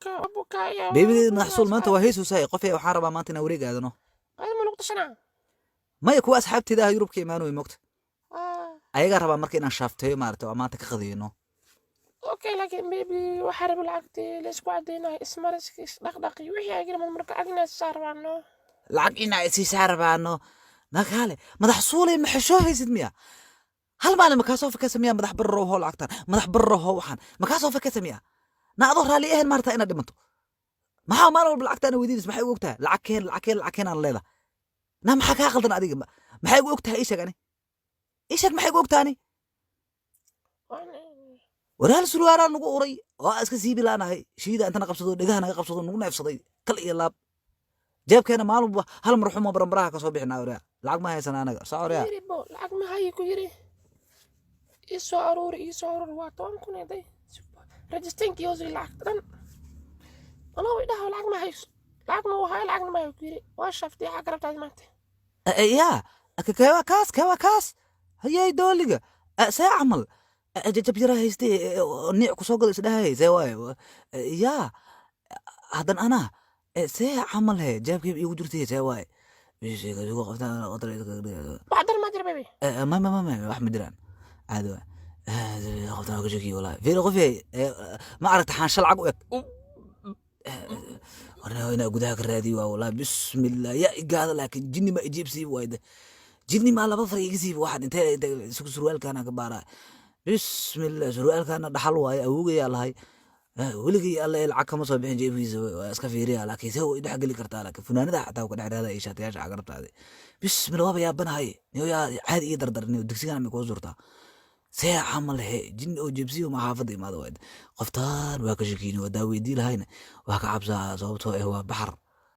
أبوكايا بيبي نحصل ما أنت وهيسو ساي قفي وحاربة ما أنت نوريك هذا نو هذا ما نقطة سنة ما يكون أصحابتي ده يوروب كيمانو يموت أيها ربا مركي شافتي مارتو ما تكخذينه اوكي لكن بيبي وحارب العقدي الاسبوع دينا اسمارس دقدقي وحي اجري من مركا اجنا صار عنه lacag inaa isii saarabaano nakaale madax suulay maxashoo haysid miya hal maalin makaasoo fakasa miya madax barrow hoo lacagtan madax barrow hoo waxaan makaasoo fakasa miya na adoo raalli ahayn maarta inaad dhimanto maxaa maalin walba lacagtaana weydiinis maxay ugu ogtahay lacag keen aan leeda na maxaa kaa qaldan adiga maxay ugu ogtahay ii sheeg maxay ugu ogtaani walaal surwaaraan nagu uray oo iska siibi laanahay shiida intana qabsado dhegaha naga qabsado nagu neefsaday kal iyo laab jeebkeena maalin hal marxumo barambaraha ka soo bixinaa oraa lacag ma haysan anaga saaoraa lacag ma hayi ku yiri isoo aruuri waa 10 kun eday registenki yoosii lacag dan ana way dhaho lacag ma hayso lacag ma hayo ku yiri waa shaftay xaq rabtaad maanta yaa kewa kaas hayay dooliga saa camal jajab yara haystay niic ku soo galo isdhahay see waayo yaa hadan anaa see camal he jeebkayba iigu jirtay see waaye بعدين ما ادري بيبي ما wax ma jiraan caadi waa qabtaan ka shaki walaa fiir qofay ma aragta xaansha lacag u eg warna ina gudaha ka raadi waa walaa bismillah ya igaada laakiin jinni ma ijiibsi wayda jinni ma laba far iga siib waxaan intee surwaalkana ka baaraa bismillah surwaalkana dhaxal waaye awogaya lahay weligii alla lacag kama soo bixin jeefiisa waa iska fiiriya laakiin see way dhex geli kartaa laakiin funaanada xataa ka dhexdhada ay shaatiyaasha cagarabtaade bismillah waaba yaabanahay niyo yaa caadi iyo dardarniyo dugsigana ma koo suurtaa see camal he jin oo jebsiyo ma xaafada imaada wayd qoftaan waa ka shakiini waa daa weydii lahayna waa ka cabsaa sababtoo waa baxar